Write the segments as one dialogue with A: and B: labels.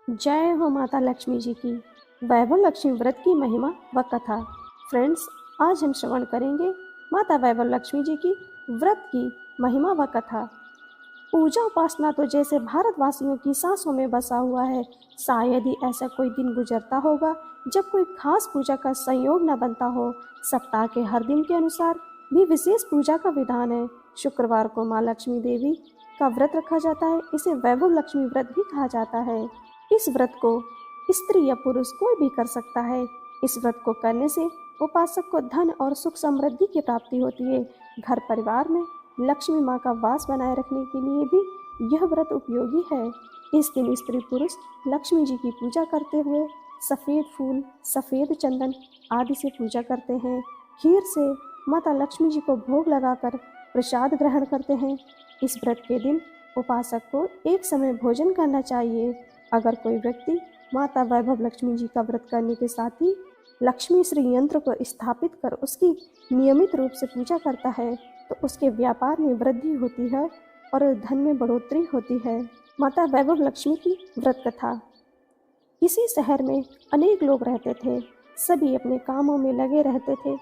A: जय हो माता लक्ष्मी जी की। वैभव लक्ष्मी व्रत की महिमा व कथा। फ्रेंड्स, आज हम श्रवण करेंगे माता वैभव लक्ष्मी जी की व्रत की महिमा व कथा। पूजा उपासना तो जैसे भारतवासियों की सांसों में बसा हुआ है। शायद ही ऐसा कोई दिन गुजरता होगा जब कोई खास पूजा का संयोग न बनता हो। सप्ताह के हर दिन के अनुसार भी विशेष पूजा का विधान है। शुक्रवार को माँ लक्ष्मी देवी का व्रत रखा जाता है। इसे वैभव लक्ष्मी व्रत भी कहा जाता है। इस व्रत को स्त्री या पुरुष कोई भी कर सकता है। इस व्रत को करने से उपासक को धन और सुख समृद्धि की प्राप्ति होती है। घर परिवार में लक्ष्मी माँ का वास बनाए रखने के लिए भी यह व्रत उपयोगी है। इस दिन स्त्री पुरुष लक्ष्मी जी की पूजा करते हुए सफ़ेद फूल, सफ़ेद चंदन आदि से पूजा करते हैं। खीर से माता लक्ष्मी जी को भोग लगाकर प्रसाद ग्रहण करते हैं। इस व्रत के दिन उपासक को एक समय भोजन करना चाहिए। अगर कोई व्यक्ति माता वैभव लक्ष्मी जी का व्रत करने के साथ ही लक्ष्मी श्री यंत्र को स्थापित कर उसकी नियमित रूप से पूजा करता है तो उसके व्यापार में वृद्धि होती है और धन में बढ़ोतरी होती है। माता वैभव लक्ष्मी की व्रत कथा। किसी शहर में अनेक लोग रहते थे। सभी अपने कामों में लगे रहते थे।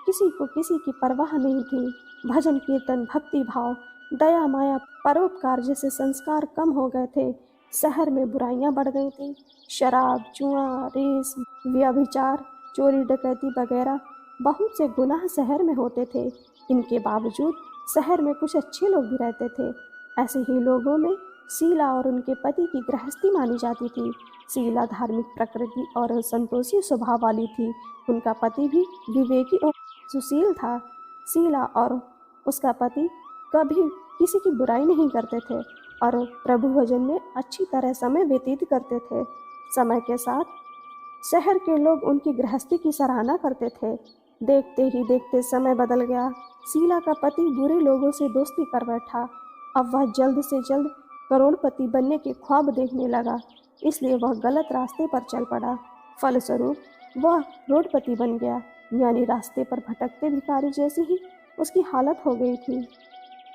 A: किसी को किसी की परवाह नहीं थी। भजन कीर्तन, भक्ति भाव, दया माया, परोपकार जैसे संस्कार कम हो गए थे। शहर में बुराइयां बढ़ गई थी। शराब, जुआ, रेस, व्यभिचार, चोरी डकैती वगैरह बहुत से गुनाह शहर में होते थे। इनके बावजूद शहर में कुछ अच्छे लोग भी रहते थे। ऐसे ही लोगों में शीला और उनके पति की गृहस्थी मानी जाती थी। शीला धार्मिक प्रकृति और संतोषी स्वभाव वाली थी। उनका पति भी विवेकी और सुशील था। शीला और उसका पति कभी किसी की बुराई नहीं करते थे और प्रभु भजन में अच्छी तरह समय व्यतीत करते थे। समय के साथ शहर के लोग उनकी गृहस्थी की सराहना करते थे। देखते ही देखते समय बदल गया। शीला का पति बुरे लोगों से दोस्ती कर बैठा। अब वह जल्द से जल्द करोड़पति बनने के ख्वाब देखने लगा, इसलिए वह गलत रास्ते पर चल पड़ा। फलस्वरूप वह रोडपति बन गया, यानी रास्ते पर भटकते भिखारी जैसी ही उसकी हालत हो गई थी।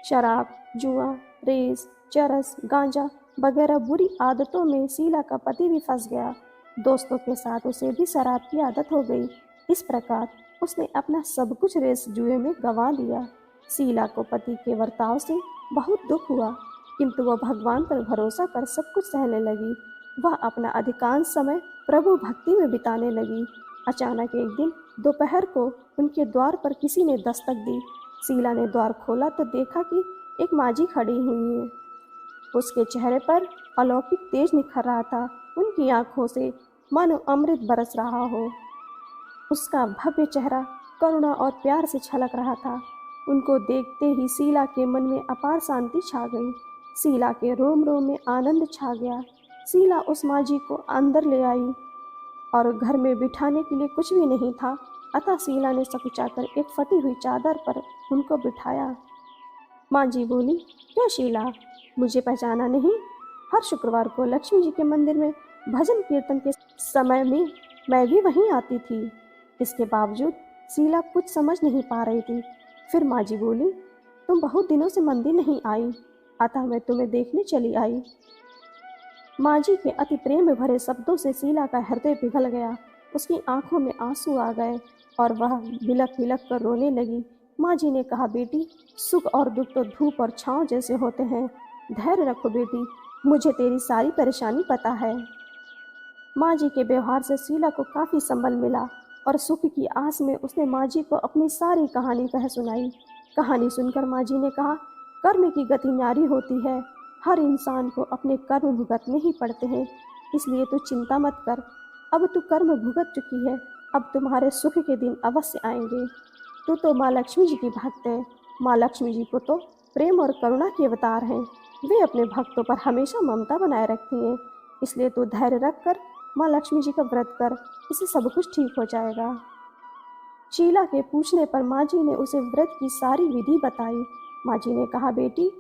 A: शराब, जुआ, रेस, चरस, गांजा वगैरह बुरी आदतों में शीला का पति भी फंस गया। दोस्तों के साथ उसे भी शराब की आदत हो गई। इस प्रकार उसने अपना सब कुछ रेस जुए में गंवा दिया। शीला को पति के बर्ताव से बहुत दुख हुआ, किंतु वह भगवान पर भरोसा कर सब कुछ सहने लगी। वह अपना अधिकांश समय प्रभु भक्ति में बिताने लगी। अचानक एक दिन दोपहर को उनके द्वार पर किसी ने दस्तक दी। शीला ने द्वार खोला तो देखा कि एक माँझी खड़ी हुई है। उसके चेहरे पर अलौकिक तेज निखर रहा था। उनकी आंखों से मानो अमृत बरस रहा हो। उसका भव्य चेहरा करुणा और प्यार से छलक रहा था। उनको देखते ही शीला के मन में अपार शांति छा गई। शीला के रोम रोम में आनंद छा गया। शीला उस माँझी को अंदर ले आई और घर में बिठाने के लिए कुछ भी नहीं था, अतः शीला ने सकुचाकर एक फटी हुई चादर पर उनको बिठाया। माँ जी बोली, क्यों शीला, मुझे पहचाना नहीं? हर शुक्रवार को लक्ष्मी जी के मंदिर में भजन कीर्तन के समय में मैं भी वहीं आती थी। इसके बावजूद शीला कुछ समझ नहीं पा रही थी। फिर माँ जी बोली, तुम बहुत दिनों से मंदिर नहीं आई, अतः मैं तुम्हें देखने चली आई। माँ जी के अति प्रेम में भरे शब्दों से शीला का हृदय पिघल गया। उसकी आंखों में आंसू आ गए और वह बिलख बिलख कर रोने लगी। माँ जी ने कहा, बेटी, सुख और दुख तो धूप और छांव जैसे होते हैं। धैर्य रखो बेटी, मुझे तेरी सारी परेशानी पता है। माँ जी के व्यवहार से शीला को काफ़ी संबल मिला और सुख की आस में उसने माँ जी को अपनी सारी कहानी कह सुनाई। कहानी सुनकर माँ जी ने कहा, कर्म की गति न्यारी होती है। हर इंसान को अपने कर्म भुगतने ही पड़ते हैं, इसलिए तू चिंता मत कर। अब तू कर्म भुगत चुकी है, अब तुम्हारे सुख के दिन अवश्य आएंगे। तू तो माँ लक्ष्मी जी की भक्त है। माँ लक्ष्मी जी को तो प्रेम और करुणा के अवतार हैं। वे अपने भक्तों पर हमेशा ममता बनाए रखती हैं, इसलिए तू धैर्य रख कर माँ लक्ष्मी जी का व्रत कर, इससे सब कुछ ठीक हो जाएगा। शीला के पूछने पर माँ जी ने उसे व्रत की सारी विधि बताई। माँ जी ने कहा, बेटी,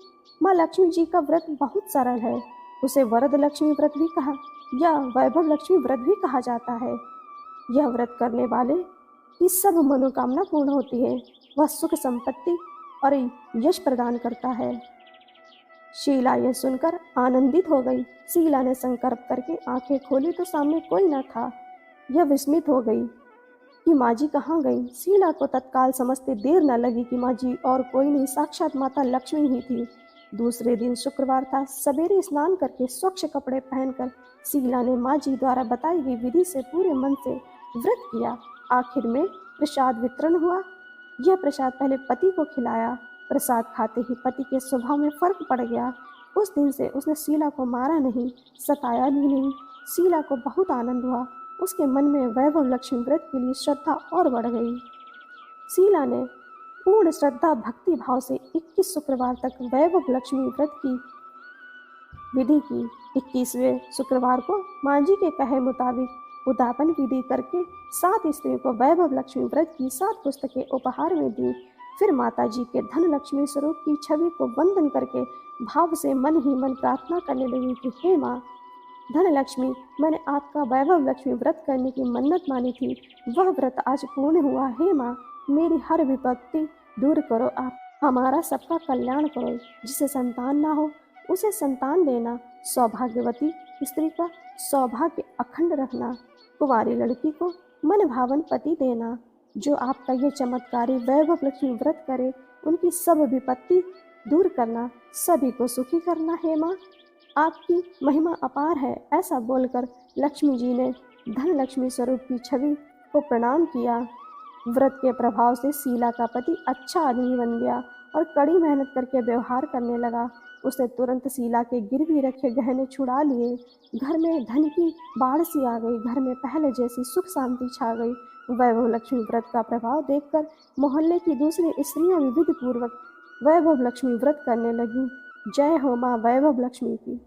A: माँ लक्ष्मी जी का व्रत बहुत सरल है। उसे वरद लक्ष्मी व्रत भी कहा या वैभव लक्ष्मी व्रत भी कहा जाता है। यह व्रत करने वाले की सब मनोकामना पूर्ण होती है। वह सुख संपत्ति और यश प्रदान करता है। शीला यह सुनकर आनंदित हो गई। शीला ने संकल्प करके आंखें खोली तो सामने कोई न था। यह विस्मित हो गई कि माँ जी कहाँ गई। शीला को तत्काल समझते देर न लगी कि माँ जी और कोई नहीं, साक्षात माता लक्ष्मी ही थी। दूसरे दिन शुक्रवार था। सवेरे स्नान करके स्वच्छ कपड़े पहनकर शीला ने माँ जी द्वारा बताई गई विधि से पूरे मन से व्रत किया। आखिर में प्रसाद वितरण हुआ। यह प्रसाद पहले पति को खिलाया। प्रसाद खाते ही पति के स्वभाव में फर्क पड़ गया। उस दिन से उसने शीला को मारा नहीं, सताया भी नहीं। शीला को बहुत आनंद हुआ। उसके मन में वैभव लक्ष्मी व्रत के लिए श्रद्धा और बढ़ गई। शीला ने पूर्ण श्रद्धा भक्ति भाव से 21 शुक्रवार तक वैभव लक्ष्मी व्रत की विधि की। 21वें शुक्रवार को माँ जी के कहे मुताबिक उद्यापन विधि करके 7 स्त्रियों को वैभव लक्ष्मी व्रत की 7 पुस्तकें उपहार में दी। फिर माता जी के धन लक्ष्मी स्वरूप की छवि को वंदन करके भाव से मन ही मन प्रार्थना करने लगी कि हे माँ धन लक्ष्मी, मैंने आपका वैभव लक्ष्मी व्रत करने की मन्नत मानी थी, वह व्रत आज पूर्ण हुआ। हे माँ, मेरी हर विपत्ति दूर करो, आप हमारा सबका कल्याण करो। जिसे संतान ना हो उसे संतान देना, सौभाग्यवती स्त्री का सौभाग्य अखंड रखना, कुंवारी लड़की को मन भावन पति देना। जो आपका ये चमत्कारी वैभव लक्ष्मी व्रत करे उनकी सब विपत्ति दूर करना, सभी को सुखी करना। हे माँ, आपकी महिमा अपार है। ऐसा बोलकर लक्ष्मी जी ने धन लक्ष्मी स्वरूप की छवि को प्रणाम किया। व्रत के प्रभाव से शीला का पति अच्छा आदमी बन गया और कड़ी मेहनत करके व्यवहार करने लगा। उसने तुरंत शीला के गिरवी रखे गहने छुड़ा लिए। घर में धन की बाढ़ सी आ गई। घर में पहले जैसी सुख शांति छा गई। वैभव लक्ष्मी व्रत का प्रभाव देखकर मोहल्ले की दूसरी स्त्रियां विधि पूर्वक वैभव लक्ष्मी व्रत करने लगी। जय हो माँ वैभव लक्ष्मी की।